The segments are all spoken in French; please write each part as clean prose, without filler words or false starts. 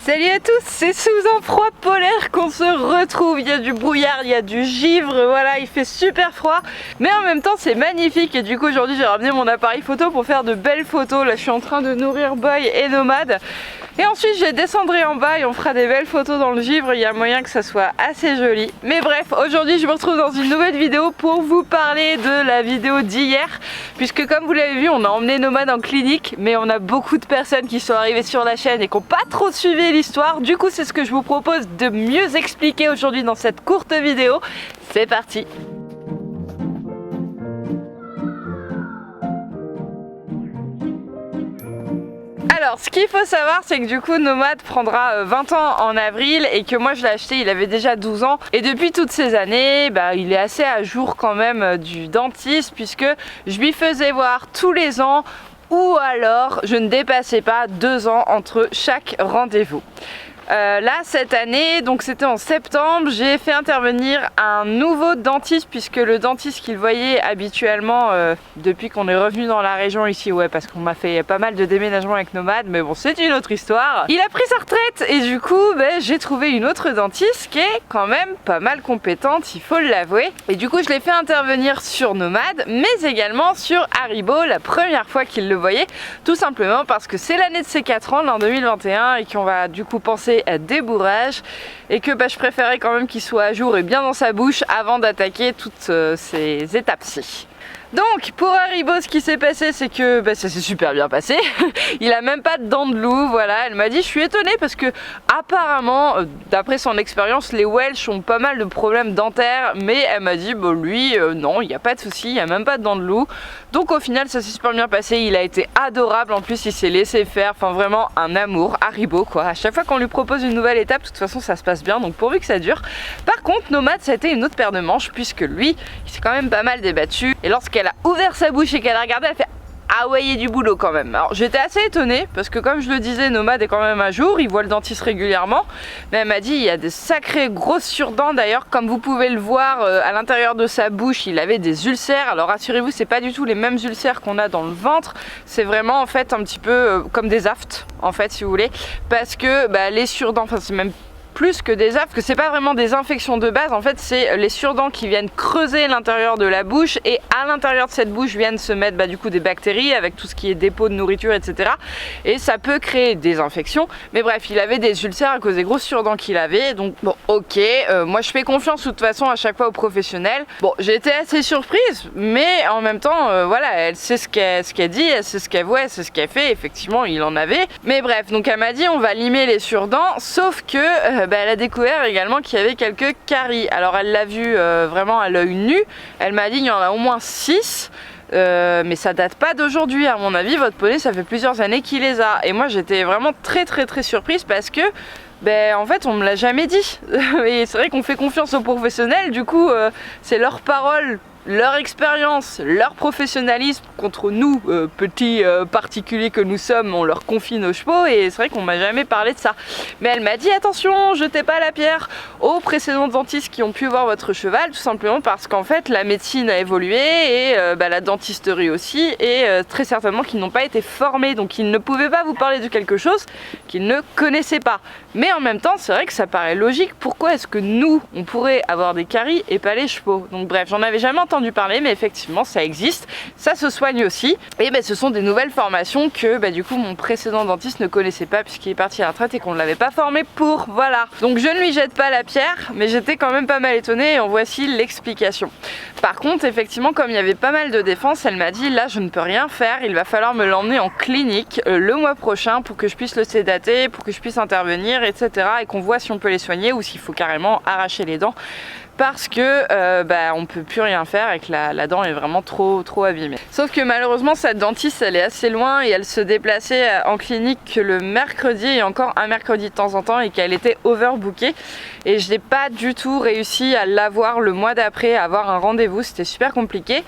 Salut à tous, c'est sous un froid polaire qu'on se retrouve. Il y a du brouillard, il y a du givre, voilà, il fait super froid. Mais en même temps c'est magnifique et du coup aujourd'hui j'ai ramené mon appareil photo pour faire de belles photos. Là je suis en train de nourrir Boy et Nomade. Et ensuite je descendrai en bas et on fera des belles photos dans le givre. Il y a moyen que ça soit assez joli. Mais bref, aujourd'hui je me retrouve dans une nouvelle vidéo pour vous parler de la vidéo d'hier. Puisque comme vous l'avez vu, on a emmené Nomade en clinique. Mais on a beaucoup de personnes qui sont arrivées sur la chaîne et qui n'ont pas trop suivi l'histoire. Du coup c'est ce que je vous propose de mieux expliquer aujourd'hui dans cette courte vidéo. C'est parti! Alors ce qu'il faut savoir c'est que du coup Nomade prendra 20 ans en avril et que moi je l'ai acheté, il avait déjà 12 ans et depuis toutes ces années il est assez à jour quand même du dentiste puisque je lui faisais voir tous les ans ou alors je ne dépassais pas 2 ans entre chaque rendez-vous. Là cette année, donc c'était en septembre, j'ai fait intervenir un nouveau dentiste puisque le dentiste qu'il voyait habituellement depuis qu'on est revenu dans la région ici, ouais, parce qu'on m'a fait pas mal de déménagements avec Nomade, mais bon c'est une autre histoire. Il a pris sa retraite et du coup j'ai trouvé une autre dentiste qui est quand même pas mal compétente, il faut l'avouer. Et du coup je l'ai fait intervenir sur Nomade mais également sur Haribo la première fois qu'il le voyait, tout simplement parce que c'est l'année de ses 4 ans, l'an 2021, et qu'on va du coup penser à débourrage et que je préférais quand même qu'il soit à jour et bien dans sa bouche avant d'attaquer toutes ces étapes-ci. Donc pour Haribo ce qui s'est passé c'est que ça s'est super bien passé. Il a même pas de dents de loup, voilà. Elle m'a dit je suis étonnée parce que apparemment d'après son expérience les Welsh ont pas mal de problèmes dentaires, mais elle m'a dit lui non, il n'y a pas de souci, il n'y a même pas de dents de loup. Donc au final ça s'est super bien passé, il a été adorable, en plus il s'est laissé faire, enfin vraiment un amour. Haribo quoi, à chaque fois qu'on lui propose une nouvelle étape de toute façon ça se passe bien, donc pourvu que ça dure. Par contre Nomade ça a été une autre paire de manches puisque lui il s'est quand même pas mal débattu et lorsqu'elle a ouvert sa bouche et qu'elle a regardé, elle fait ah ouais, il y a du boulot quand même. Alors j'étais assez étonnée parce que comme je le disais, Nomade est quand même à jour, il voit le dentiste régulièrement, mais elle m'a dit il y a des sacrées grosses surdents. D'ailleurs comme vous pouvez le voir à l'intérieur de sa bouche il avait des ulcères. Alors rassurez-vous c'est pas du tout les mêmes ulcères qu'on a dans le ventre, c'est vraiment en fait un petit peu comme des aftes en fait si vous voulez, parce que les surdents, enfin c'est même plus que des aftes, que c'est pas vraiment des infections de base, en fait c'est les surdents qui viennent creuser l'intérieur de la bouche et à l'intérieur de cette bouche viennent se mettre du coup des bactéries avec tout ce qui est dépôt de nourriture etc. Et ça peut créer des infections, mais bref il avait des ulcères à cause des gros surdents qu'il avait, donc bon ok, moi je fais confiance de toute façon à chaque fois aux professionnels. Bon j'ai été assez surprise mais en même temps voilà, elle sait ce qu'elle dit, elle sait ce qu'elle voit, elle sait ce qu'elle fait, effectivement il en avait, mais bref donc elle m'a dit on va limer les surdents, sauf que elle a découvert également qu'il y avait quelques caries. Alors elle l'a vu vraiment à l'œil nu, elle m'a dit il y en a au moins 6, mais ça date pas d'aujourd'hui à mon avis, votre poney ça fait plusieurs années qu'il les a. Et moi j'étais vraiment très surprise parce que en fait on me l'a jamais dit. Et c'est vrai qu'on fait confiance aux professionnels, du coup c'est leur parole, leur expérience, leur professionnalisme contre nous, petits particuliers que nous sommes, on leur confie nos chevaux et c'est vrai qu'on m'a jamais parlé de ça. Mais elle m'a dit attention, jetez pas la pierre aux précédents dentistes qui ont pu voir votre cheval, tout simplement parce qu'en fait la médecine a évolué et la dentisterie aussi, et très certainement qu'ils n'ont pas été formés, donc ils ne pouvaient pas vous parler de quelque chose qu'ils ne connaissaient pas. Mais en même temps c'est vrai que ça paraît logique, pourquoi est-ce que nous on pourrait avoir des caries et pas les chevaux? Donc bref, j'en avais jamais entendu parler, mais effectivement ça existe, ça se soigne aussi, et ce sont des nouvelles formations que du coup mon précédent dentiste ne connaissait pas puisqu'il est parti à la retraite et qu'on ne l'avait pas formé pour, voilà. Donc je ne lui jette pas la pierre, mais j'étais quand même pas mal étonnée et en voici l'explication. Par contre effectivement comme il y avait pas mal de défense, elle m'a dit là je ne peux rien faire, il va falloir me l'emmener en clinique le mois prochain pour que je puisse le sédater, pour que je puisse intervenir etc. et qu'on voit si on peut les soigner ou s'il faut carrément arracher les dents, parce que on peut plus rien faire et que la dent est vraiment trop abîmée. Sauf que malheureusement cette dentiste elle est assez loin et elle se déplaçait en clinique que le mercredi et encore un mercredi de temps en temps et qu'elle était overbookée et je n'ai pas du tout réussi à l'avoir le mois d'après, à avoir un rendez-vous, c'était super compliqué.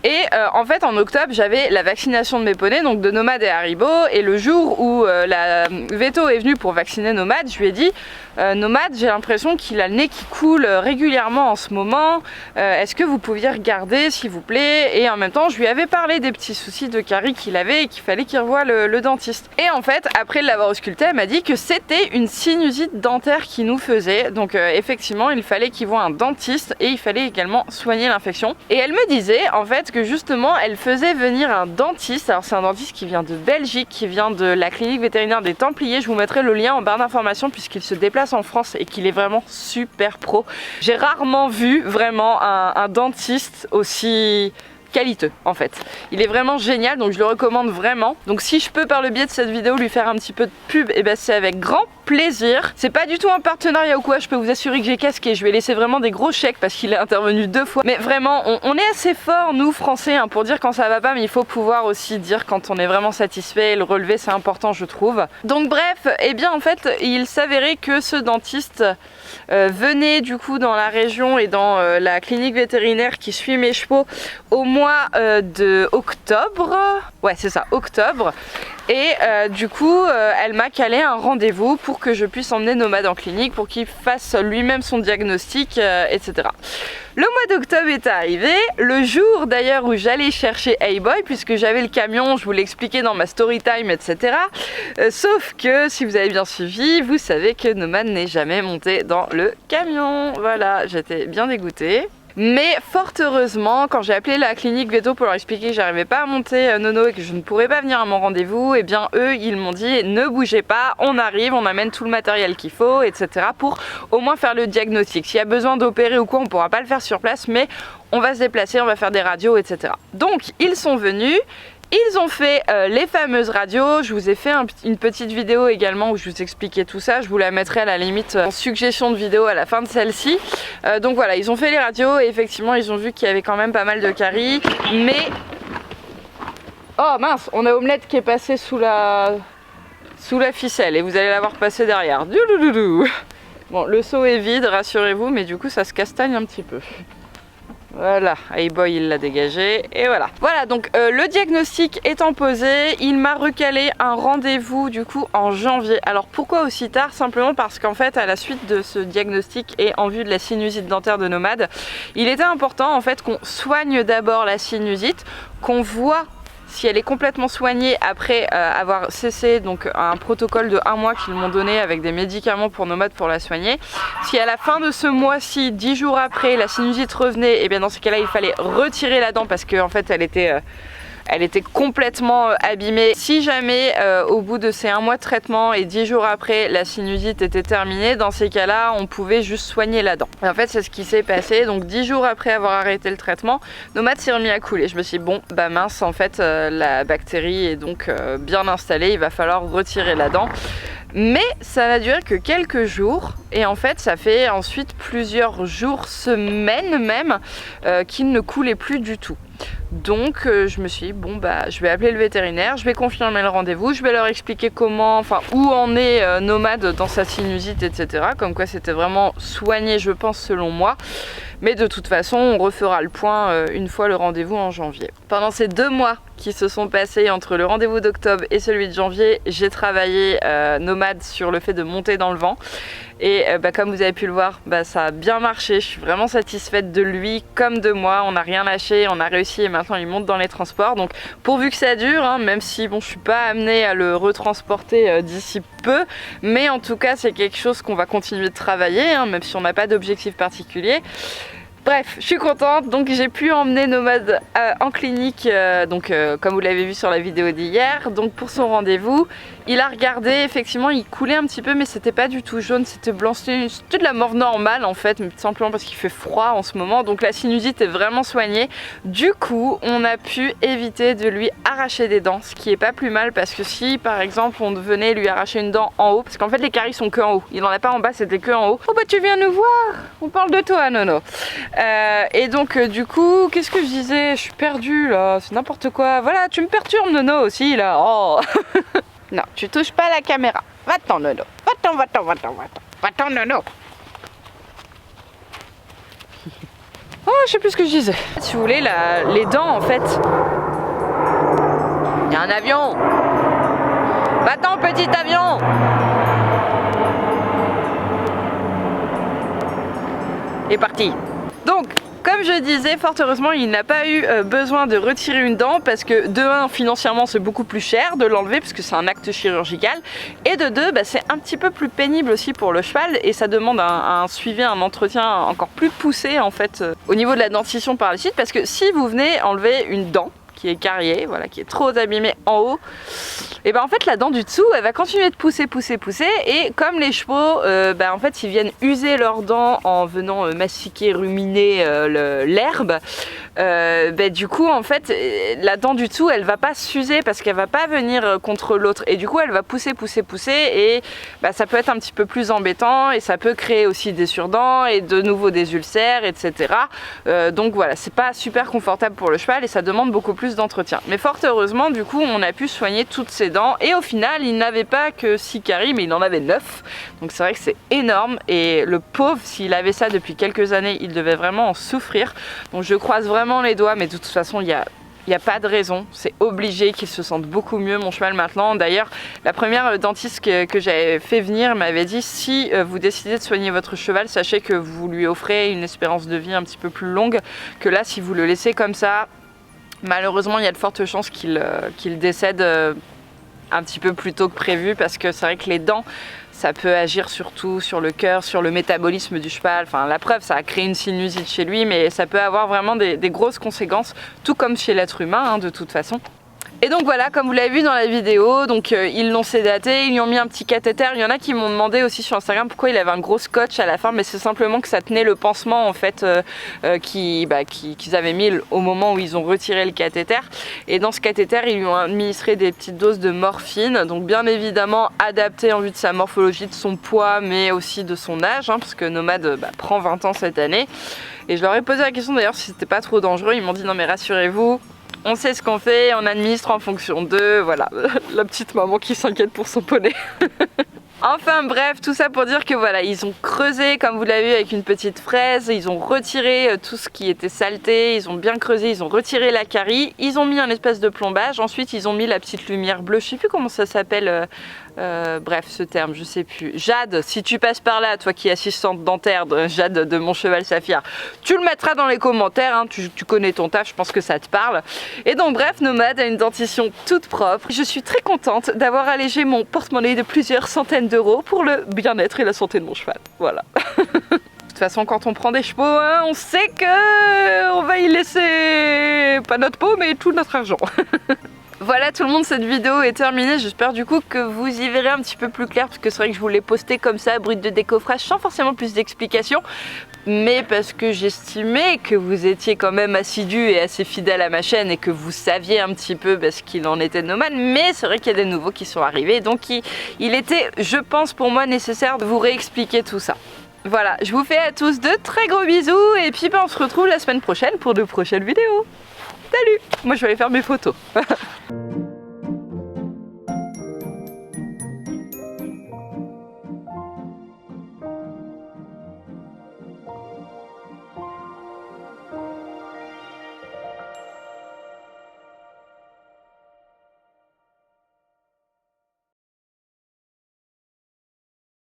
Et en fait en octobre j'avais la vaccination de mes poneys, donc de Nomade et Haribo, et le jour où la veto est venue pour vacciner Nomade, je lui ai dit Nomade j'ai l'impression qu'il a le nez qui coule régulièrement vraiment en ce moment. Est-ce que vous pouviez regarder s'il vous plaît? Et en même temps je lui avais parlé des petits soucis de carie qu'il avait et qu'il fallait qu'il revoie le dentiste. Et en fait après l'avoir ausculté, elle m'a dit que c'était une sinusite dentaire qui nous faisait. Donc effectivement il fallait qu'il voie un dentiste et il fallait également soigner l'infection. Et elle me disait en fait que justement elle faisait venir un dentiste. Alors c'est un dentiste qui vient de Belgique, qui vient de la clinique vétérinaire des Templiers. Je vous mettrai le lien en barre d'informations puisqu'il se déplace en France et qu'il est vraiment super pro. J'ai rarement vu vraiment un dentiste aussi qualiteux en fait. Il est vraiment génial, donc je le recommande vraiment. Donc si je peux par le biais de cette vidéo lui faire un petit peu de pub, et ben c'est avec grand plaisir. C'est pas du tout un partenariat ou quoi, je peux vous assurer que j'ai casqué. Je vais laisser vraiment des gros chèques parce qu'il est intervenu 2 fois. Mais vraiment, on est assez fort nous français hein, pour dire quand ça va pas, mais il faut pouvoir aussi dire quand on est vraiment satisfait. Le relever c'est important je trouve. Donc bref, et bien en fait il s'avérait que ce dentiste venait du coup dans la région et dans la clinique vétérinaire qui suit mes chevaux au mois de octobre. Ouais c'est ça, octobre. Et du coup elle m'a calé un rendez-vous pour que je puisse emmener Nomad en clinique pour qu'il fasse lui-même son diagnostic, etc. Le mois d'octobre est arrivé, le jour d'ailleurs où j'allais chercher Hey-Boy puisque j'avais le camion, je vous l'ai expliqué dans ma story time, etc. Sauf que si vous avez bien suivi, vous savez que Nomad n'est jamais monté dans le camion. Voilà, j'étais bien dégoûtée. Mais fort heureusement, quand j'ai appelé la clinique Veto pour leur expliquer que j'arrivais pas à monter Nono et que je ne pourrais pas venir à mon rendez-vous, et bien eux ils m'ont dit ne bougez pas, on arrive, on amène tout le matériel qu'il faut, etc. pour au moins faire le diagnostic. S'il y a besoin d'opérer ou quoi, on pourra pas le faire sur place, mais on va se déplacer, on va faire des radios, etc. Donc ils sont venus. Ils ont fait les fameuses radios, je vous ai fait une petite vidéo également où je vous expliquais tout ça, je vous la mettrai à la limite en suggestion de vidéo à la fin de celle-ci. Donc voilà, ils ont fait les radios et effectivement ils ont vu qu'il y avait quand même pas mal de caries, mais... Oh mince, on a Omelette qui est passée sous la ficelle et vous allez la voir passer derrière. Bon, le seau est vide, rassurez-vous, mais du coup ça se castagne un petit peu. Voilà, Hey-Boy il l'a dégagé et voilà. Voilà donc le diagnostic étant posé, il m'a recalé un rendez-vous du coup en janvier. Alors pourquoi aussi tard? Simplement parce qu'en fait à la suite de ce diagnostic et en vue de la sinusite dentaire de Nomad, il était important en fait qu'on soigne d'abord la sinusite, qu'on voit si elle est complètement soignée après avoir cessé donc un protocole de 1 mois qu'ils m'ont donné avec des médicaments pour Nomad pour la soigner. Si à la fin de ce mois-ci, 10 jours après, la sinusite revenait, et bien dans ce cas-là il fallait retirer la dent parce qu'en fait elle était complètement abîmée. Si jamais au bout de ces 1 mois de traitement et 10 jours après la sinusite était terminée, dans ces cas-là on pouvait juste soigner la dent. Et en fait c'est ce qui s'est passé, donc 10 jours après avoir arrêté le traitement, Nomad s'est remis à couler. Je me suis dit bon bah mince en fait la bactérie est donc bien installée, il va falloir retirer la dent. Mais ça n'a duré que quelques jours et en fait ça fait ensuite plusieurs jours, semaines même, qu'il ne coulait plus du tout. Donc je me suis dit bon bah je vais appeler le vétérinaire, je vais confirmer le rendez-vous, je vais leur expliquer comment, enfin où en est Nomad dans sa sinusite, etc. Comme quoi c'était vraiment soigné je pense selon moi. Mais de toute façon on refera le point une fois le rendez-vous en janvier. Pendant ces 2 mois qui se sont passés entre le rendez-vous d'octobre et celui de janvier, j'ai travaillé Nomad sur le fait de monter dans le vent. Et comme vous avez pu le voir, ça a bien marché, je suis vraiment satisfaite de lui comme de moi, on n'a rien lâché, on a réussi et maintenant il monte dans les transports. Donc pourvu que ça dure, hein, même si bon, je suis pas amenée à le retransporter d'ici peu, mais en tout cas c'est quelque chose qu'on va continuer de travailler, hein, même si on n'a pas d'objectif particulier. Bref, je suis contente, donc j'ai pu emmener Nomad en clinique, comme vous l'avez vu sur la vidéo d'hier, donc pour son rendez-vous. Il a regardé, effectivement il coulait un petit peu mais c'était pas du tout jaune, c'était blanc, c'était de la mort normale en fait, mais tout simplement parce qu'il fait froid en ce moment, donc la sinusite est vraiment soignée. Du coup on a pu éviter de lui arracher des dents, ce qui est pas plus mal parce que si par exemple on venait lui arracher une dent en haut, parce qu'en fait les caries sont que en haut, il en a pas en bas, c'était que en haut. Oh bah tu viens nous voir, on parle de toi Nono. Et donc du coup qu'est-ce que je disais, je suis perdue là, c'est n'importe quoi. Voilà, tu me perturbes Nono aussi là. Oh. Non, tu touches pas la caméra. Va-t'en Nono, va-t'en, va-t'en, va-t'en, va-t'en, va-t'en Nono. Oh, je sais plus ce que je disais. Si vous voulez, les dents en fait. Il y a un avion. Va-t'en petit avion. Et parti. comme je disais, fort heureusement il n'a pas eu besoin de retirer une dent parce que de 1 financièrement c'est beaucoup plus cher de l'enlever parce que c'est un acte chirurgical, et de 2 c'est un petit peu plus pénible aussi pour le cheval et ça demande un suivi, un entretien encore plus poussé en fait au niveau de la dentition par la suite, parce que si vous venez enlever une dent qui est carriée, voilà, qui est trop abîmée en haut, et en fait la dent du dessous elle va continuer de pousser et comme les chevaux en fait ils viennent user leurs dents en venant mastiquer, ruminer l'herbe, du coup en fait la dent du dessous elle va pas s'user parce qu'elle va pas venir contre l'autre et du coup elle va pousser et ça peut être un petit peu plus embêtant et ça peut créer aussi des surdents et de nouveau des ulcères, etc. Donc voilà, c'est pas super confortable pour le cheval et ça demande beaucoup plus d'entretien, mais fort heureusement du coup on a pu soigner toutes ces dents et au final il n'avait pas que 6 caries mais il en avait 9, donc c'est vrai que c'est énorme et le pauvre, s'il avait ça depuis quelques années il devait vraiment en souffrir, donc je croise vraiment les doigts, mais de toute façon il n'y a pas de raison, c'est obligé qu'il se sente beaucoup mieux mon cheval maintenant. D'ailleurs la première dentiste que j'avais fait venir m'avait dit si vous décidez de soigner votre cheval, sachez que vous lui offrez une espérance de vie un petit peu plus longue que là si vous le laissez comme ça. Malheureusement, il y a de fortes chances qu'il décède un petit peu plus tôt que prévu parce que c'est vrai que les dents, ça peut agir surtout sur le cœur, sur le métabolisme du cheval. Enfin, la preuve, ça a créé une sinusite chez lui, mais ça peut avoir vraiment des grosses conséquences, tout comme chez l'être humain, de toute façon. Et donc voilà, comme vous l'avez vu dans la vidéo, donc ils l'ont sédaté, ils lui ont mis un petit cathéter. Il y en a qui m'ont demandé aussi sur Instagram pourquoi il avait un gros scotch à la fin, mais c'est simplement que ça tenait le pansement en fait qu'ils avaient mis au moment où ils ont retiré le cathéter. Et dans ce cathéter, ils lui ont administré des petites doses de morphine, donc bien évidemment adapté en vue de sa morphologie, de son poids, mais aussi de son âge, parce que Nomad prend 20 ans cette année. Et je leur ai posé la question d'ailleurs si c'était pas trop dangereux. Ils m'ont dit non mais rassurez-vous, on sait ce qu'on fait, on administre en fonction d'eux, voilà, la petite maman qui s'inquiète pour son poney. Enfin bref, tout ça pour dire que voilà, ils ont creusé comme vous l'avez vu avec une petite fraise, ils ont retiré tout ce qui était saleté, ils ont bien creusé, ils ont retiré la carie, ils ont mis un espèce de plombage, ensuite ils ont mis la petite lumière bleue, je sais plus comment ça s'appelle, bref ce terme, je sais plus. Jade, si tu passes par là, toi qui es assistante dentaire de Jade de Mon Cheval Saphir, tu le mettras dans les commentaires, tu connais ton taf, je pense que ça te parle. Et donc bref, Nomad a une dentition toute propre. Je suis très contente d'avoir allégé mon porte-monnaie de plusieurs centaines d'euros pour le bien-être et la santé de mon cheval. Voilà. De toute façon, quand on prend des chevaux, on sait que on va y laisser pas notre peau, mais tout notre argent. Voilà tout le monde, cette vidéo est terminée. J'espère du coup que vous y verrez un petit peu plus clair parce que c'est vrai que je vous l'ai posté comme ça, brut de décoffrage, sans forcément plus d'explications, mais parce que j'estimais que vous étiez quand même assidus et assez fidèles à ma chaîne et que vous saviez un petit peu ce qu'il en était de Nomad, mais c'est vrai qu'il y a des nouveaux qui sont arrivés, donc il était, je pense pour moi, nécessaire de vous réexpliquer tout ça. Voilà, je vous fais à tous de très gros bisous et puis on se retrouve la semaine prochaine pour de prochaines vidéos. Salut! Moi je vais aller faire mes photos.